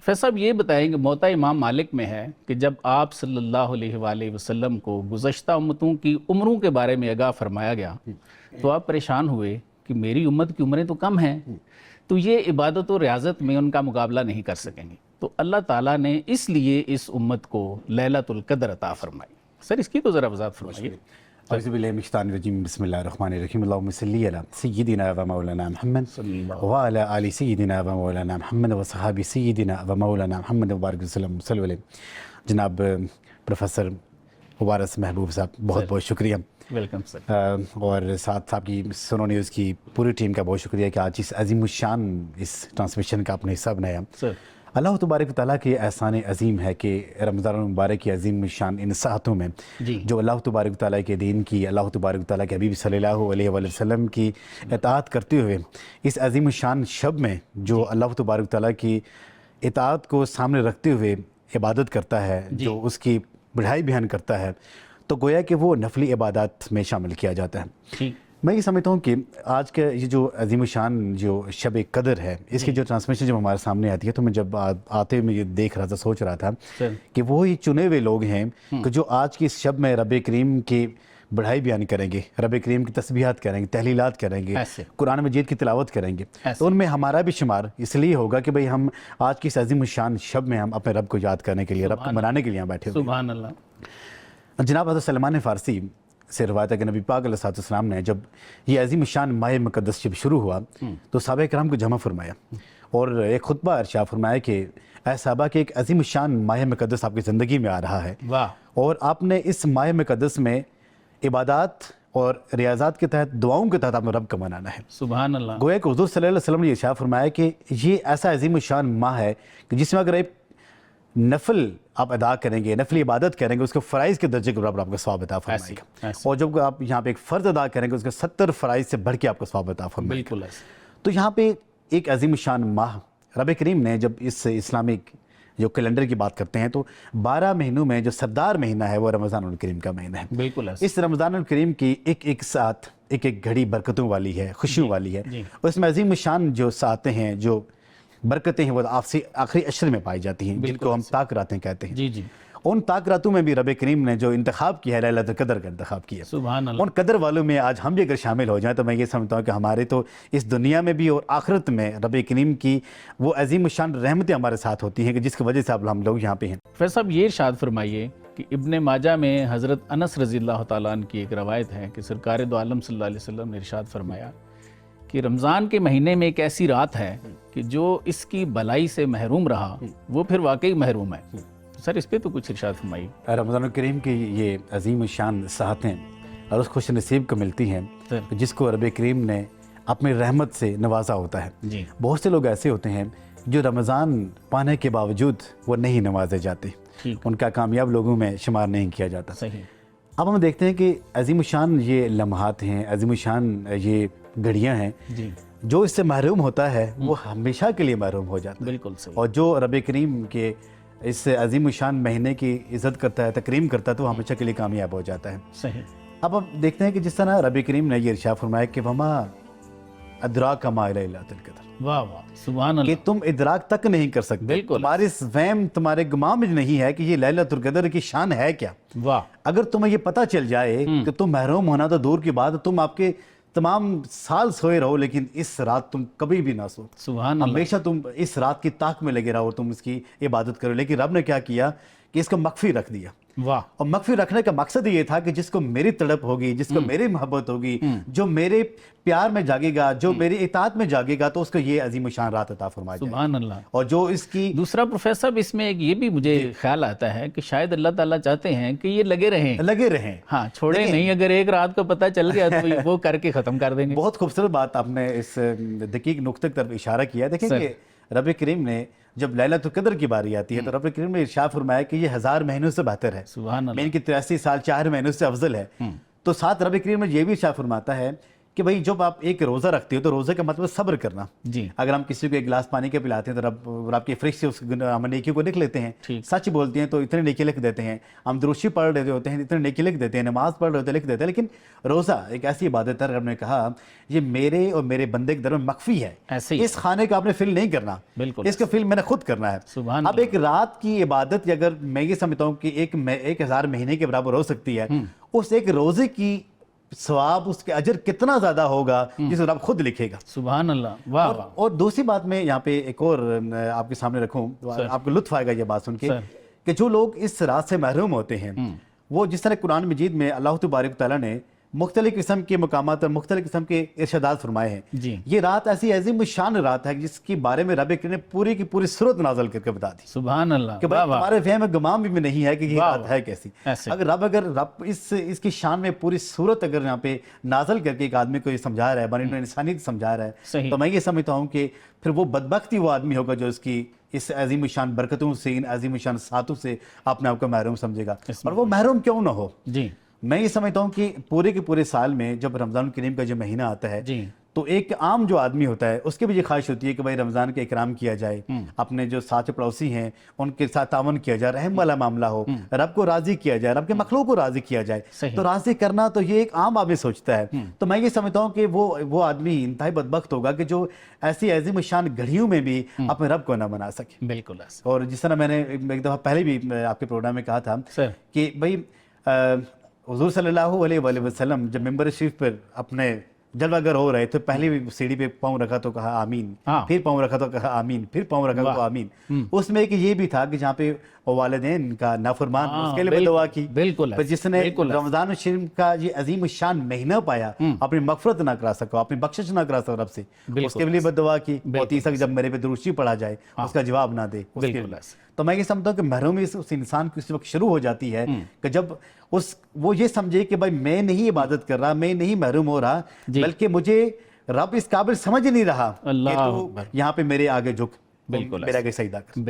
فیصل صاحب یہ بتائیں کہ موطا امام مالک میں ہے کہ جب آپ صلی اللہ علیہ وآلہ وسلم کو گزشتہ امتوں کی عمروں کے بارے میں آگاہ فرمایا گیا تو آپ پریشان ہوئے کہ میری امت کی عمریں تو کم ہیں، تو یہ عبادت و ریاضت میں ان کا مقابلہ نہیں کر سکیں گے، تو اللہ تعالیٰ نے اس لیے اس امت کو لیلۃ القدر عطا فرمائی۔ سر اس کی تو ذرا وضاحت فرمائیے۔ اعوذ باللہ من الشیطان الرجیم، بسم اللہ الرحمن الرحیم، اللہم صلی علی سیدنا و مولانا محمد وعلی آل سیدنا و مولانا محمد و صحابی سیدنا و مولانا محمد وبارک وسلم صلی اللہ علیہ۔ جناب پروفیسر مبارک محبوب صاحب بہت بہت شکریہ، ویلکم سر۔ اور ساتھ صاحب کی سنو نیوز کی پوری ٹیم کا بہت شکریہ کہ آج اس عظیم الشان اس ٹرانسمیشن کا اپنے حصہ بنایا۔ اللہ تبارک و تعالیٰ کے احسان عظیم ہے کہ رمضان المبارک کی عظیم شان ان ساعتوں میں جو اللہ تبارک و تعالیٰ کے دین کی، اللہ تبارک و تعالیٰ کے حبیب صلی اللہ علیہ وآلہ وسلم کی اطاعت کرتے ہوئے اس عظیم شان شب میں جو اللہ تبارک و تعالیٰ کی اطاعت کو سامنے رکھتے ہوئے عبادت کرتا ہے، جو اس کی بڑھائی بیان کرتا ہے، تو گویا کہ وہ نفلی عبادات میں شامل کیا جاتا ہے۔ میں یہ سمجھتا ہوں کہ آج کا یہ جو عظیم شان جو شب قدر ہے، اس کی جو ٹرانسمیشن جب ہمارے سامنے آتی ہے تو میں جب آتے میں یہ دیکھ رہا تھا، سوچ رہا تھا کہ وہی چنے ہوئے لوگ ہیں کہ جو آج کی اس شب میں رب کریم کی بڑھائی بیان کریں گے، رب کریم کی تسبیحات کریں گے، تحلیلات کریں گے، قرآن مجید کی تلاوت کریں گے، تو ان میں ہمارا بھی شمار اس لیے ہوگا کہ بھئی ہم آج کی اس عظیم شان شب میں ہم اپنے رب کو یاد کرنے کے لیے، رب کو منانے کے لیے بیٹھے ہوئے۔ سبحان اللہ۔ جناب حضرت سلمان فارسی سے روایت ہے کہ نبی پاک علیہ السلام نے جب یہ عظیم شان ماہ مقدس جب شروع ہوا تو صحابہ کرام کو جمع فرمایا اور ایک خطبہ ارشاد فرمایا کہ اے صحابہ کہ ایک عظیم شان ماہ مقدس آپ کی زندگی میں آ رہا ہے، اور آپ نے اس ماہ مقدس میں عبادات اور ریاضات کے تحت، دعاؤں کے تحت آپ نے رب کا منانا ہے۔ سبحان اللہ۔ گویا کہ حضور صلی اللہ علیہ وسلم نے ارشاد فرمایا کہ یہ ایسا عظیم شان ماہ ہے کہ جس میں اگر ایک نفل آپ ادا کریں گے، نفلی عبادت کریں گے، اس کے فرائض کے درجے کے برابر آپ کا ثواب عطا فرمائے گا، اور جب آپ یہاں پہ ایک فرض ادا کریں گے اس کے 70 فرائض سے بڑھ کے آپ کو ثواب عطا فرمائے گا۔ تو یہاں پہ ایک عظیم شان ماہ رب کریم نے جب اس اسلامک جو کیلنڈر کی بات کرتے ہیں تو 12 مہینوں میں جو سردار مہینہ ہے وہ رمضان الکریم کا مہینہ ہے۔ بالکل اس رمضان الکریم کی ایک ایک ساعت، ایک ایک گھڑی برکتوں والی ہے، خوشیوں والی ہے، اور اس میں عظیم شان جو ساعتیں ہیں، جو برکتیں ہیں، وہ آخری عشر میں پائی جاتی ہیں، جن کو ہم تاک راتیں کہتے ہیں۔ ان تاک راتوں میں بھی رب کریم نے جو انتخاب کیا ہے، لیلۃ القدر کا انتخاب کیا ہے۔ سبحان اللہ۔ ان قدر والوں میں آج ہم بھی اگر شامل ہو جائیں تو میں یہ سمجھتا ہوں کہ ہمارے تو اس دنیا میں بھی اور آخرت میں رب کریم کی وہ عظیم شان رحمتیں ہمارے ساتھ ہوتی ہیں کہ جس کی وجہ سے اب ہم لوگ یہاں پہ ہیں۔ فیصل صاحب یہ ارشاد فرمائیے کہ ابن ماجہ میں حضرت انس رضی اللہ تعالیٰ عنہ کی ایک روایت ہے کہ سرکار دو عالم صلی اللہ علیہ وسلم نے ارشاد فرمایا کہ رمضان کے مہینے میں ایک ایسی رات ہے کہ جو اس کی بلائی سے محروم رہا وہ پھر واقعی محروم ہے۔ سر اس پہ تو کچھ ارشاد فرمائیے۔ رمضان الکریم کی یہ عظیم شان ساعتیں اور اس خوش نصیب کو ملتی ہیں جس کو رب کریم نے اپنی رحمت سے نوازا ہوتا ہے۔ بہت سے لوگ ایسے ہوتے ہیں جو رمضان پانے کے باوجود وہ نہیں نوازے جاتے، ان کا کامیاب لوگوں میں شمار نہیں کیا جاتا۔ اب ہم دیکھتے ہیں کہ عظیم شان یہ لمحات ہیں، عظیم شان یہ گھڑیاں ہیں، جو اس سے محروم ہوتا ہے وہ ہمیشہ کے لیے محروم ہو جاتا ہے۔ بالکل صحیح۔ اور جو رب کریم کے اس عظیم شان مہینے کی عزت کرتا ہے، تکریم کرتا ہے، تو ہمیشہ کے لیے کامیاب ہو جاتا ہے۔ صحیح۔ اب ہم دیکھتے ہیں کہ جس طرح رب کریم نے یہ ارشاد فرمایا کہ وما ادراک ما لیلۃ القدر، واہ واہ سبحان اللہ، کہ تم ادراک تک نہیں کر سکتے، تمہارے وہم، تمہارے گمان میں نہیں ہے کہ یہ لیلۃ القدر کی شان ہے کیا۔ واہ، اگر تمہیں یہ پتہ چل جائے کہ تم محروم ہونا تو دور کی بات، تم آپ کے تمام سال سوئے رہو لیکن اس رات تم کبھی بھی نہ سو، سبحان اللہ، ہمیشہ تم اس رات کی طاق میں لگے رہو، تم اس کی عبادت کرو۔ لیکن رب نے کیا کیا کہ اس کو مخفی رکھ دیا۔ واہ، اور مخفی رکھنے کا مقصد یہ تھا کہ جس کو میری تڑپ ہوگی، جس کو میری محبت ہوگی، جو میرے پیار میں جاگے گا، جو میری اطاعت میں جاگے گا، تو اس کو یہ عظیم شان رات عطا فرمائے جائے۔ سبحان اللہ۔ اور جو اس کی دوسرا پروفیسر صاحب اس میں ایک یہ بھی مجھے خیال آتا ہے کہ شاید اللہ تعالیٰ چاہتے ہیں کہ یہ لگے رہیں، ہاں چھوڑے نہیں، اگر ایک رات کو پتہ چل گیا تو وہ کر کے ختم کر دیں گے۔ بہت خوبصورت بات آپ نے اس دقیق نقطے کی طرف اشارہ کیا۔ دیکھیں کہ رب کریم نے جب لیلۃ القدر کی باری آتی ہے تو رب کریم نے ارشاد فرمایا کہ یہ 1000 مہینوں سے بہتر ہے، سبحان اللہ، میں ان کی 83 سال 4 مہینوں سے افضل ہے۔ تو ساتھ رب کریم نے یہ بھی ارشاد فرماتا ہے کہ بھائی جب آپ ایک روزہ رکھتے ہو تو روزے کا مطلب صبر کرنا. جی اگر ہم کسی کو ایک گلاس پانی کے پلاتے ہیں تو رب کی فرشتے اس ہم نیکی کو لکھ لیتے ہیں. سچ بولتے ہیں تو اتنے نیکی لکھ دیتے ہیں. ہم دروشی پڑھ رہے ہوتے ہیں اتنے نیکی لکھ دیتے ہیں. نماز پڑھ رہے ہوتے ہیں لکھ دیتے ہیں. لیکن روزہ ایک ایسی عبادت ہے, رب نے کہا یہ میرے اور میرے بندے کے درمیان مخفی ہے. اس کھانے کو آپ نے فل نہیں کرنا, اس کا فل میں نے خود کرنا ہے. اب ایک رات کی عبادت اگر میں یہ سمجھتا ہوں کہ 1000 مہینے کے برابر ہو سکتی ہے, اس ایک روزے کی ثواب اس کے اجر کتنا زیادہ ہوگا جسے رب خود لکھے گا. سبحان اللہ. واہ واہ. اور دوسری بات میں یہاں پہ ایک اور آپ کے سامنے رکھوں, آپ کو لطف آئے گا یہ بات سن کے, کہ جو لوگ اس رات سے محروم ہوتے ہیں وہ جس طرح قرآن مجید میں اللہ تبارک و تعالیٰ نے مختلف قسم کے مقامات اور مختلف قسم کے ارشادات فرمائے ہیں. یہ رات ایسی عظیم الشان رات ہے جس کے بارے میں رب کریم نے پوری کی پوری سورت نازل کر کے بتا دی. سبحان اللہ. کہ بھائی ہمارے فہم گمان بھی نہیں ہے کہ یہ رات ہے کیسی. اگر رب اس کی شان میں پوری سورت اگر یہاں پہ نازل کر کے ایک آدمی کو یہ سمجھا رہا ہے, بنی نوع انسانیت سمجھا رہا ہے, تو میں یہ سمجھتا ہوں کہ پھر وہ بدبخت ہی وہ آدمی ہوگا جو اس کی اس عظیم الشان برکتوں سے, ان عظیم الشان ساتوں سے اپنے آپ کو محروم سمجھے گا. اور وہ محروم کیوں نہ ہو. جی میں یہ سمجھتا ہوں کہ پورے کے پورے سال میں جب رمضان کریم کا جو مہینہ آتا ہے تو ایک عام جو آدمی ہوتا ہے اس کی بھی یہ خواہش ہوتی ہے کہ بھائی رمضان کا اکرام کیا جائے, اپنے جو ساتھ پڑوسی ہیں ان کے ساتھ تعاون کیا جائے, رحم والا معاملہ ہو, رب کو راضی کیا جائے, رب کے مخلوق کو راضی کیا جائے. تو راضی کرنا تو یہ ایک عام آدمی سوچتا ہے. تو میں یہ سمجھتا ہوں کہ وہ آدمی انتہائی بدبخت ہوگا کہ جو ایسی عظیم الشان گھڑیوں میں بھی اپنے رب کو نہ منا سکے. بالکل. اور جس طرح میں نے ایک دفعہ پہلے بھی آپ کے پروگرام میں کہا تھا کہ بھائی حضور صلی اللہ علیہ وآلہ وسلم جب ممبر شریف پر اپنے جلوہ گر ہو رہے تو پہلے بھی سیڑھی پہ پاؤں رکھا تو کہا آمین, پھر پاؤں رکھا تو کہا آمین, پھر پاؤں رکھا تو آمین. اس میں ایک یہ بھی تھا کہ جہاں پہ والدین کا نافرمان اس کے لیے دعا کی. بالکل. پر جس نے رمضان الشریف کا یہ عظیم الشان مہینہ پایا, اپنی مغفرت نہ کرا سکا, اپنی بخشش نہ کرا سکا رب سے, اس کے لیے دعا کی. اور تیسرا جب میرے پہ دروشی پڑھا جائے اس کا جواب نہ دے. تو میں یہ سمجھتا ہوں کہ محرومی اس انسان کی اس وقت شروع ہو جاتی ہے کہ جب وہ یہ سمجھے کہ بھائی میں نہیں عبادت کر رہا, میں نہیں محروم ہو رہا, بلکہ مجھے رب اس قابل سمجھ نہیں رہا کہ تو یہاں پہ میرے آگے جھک میرے آگے سجدہ کر.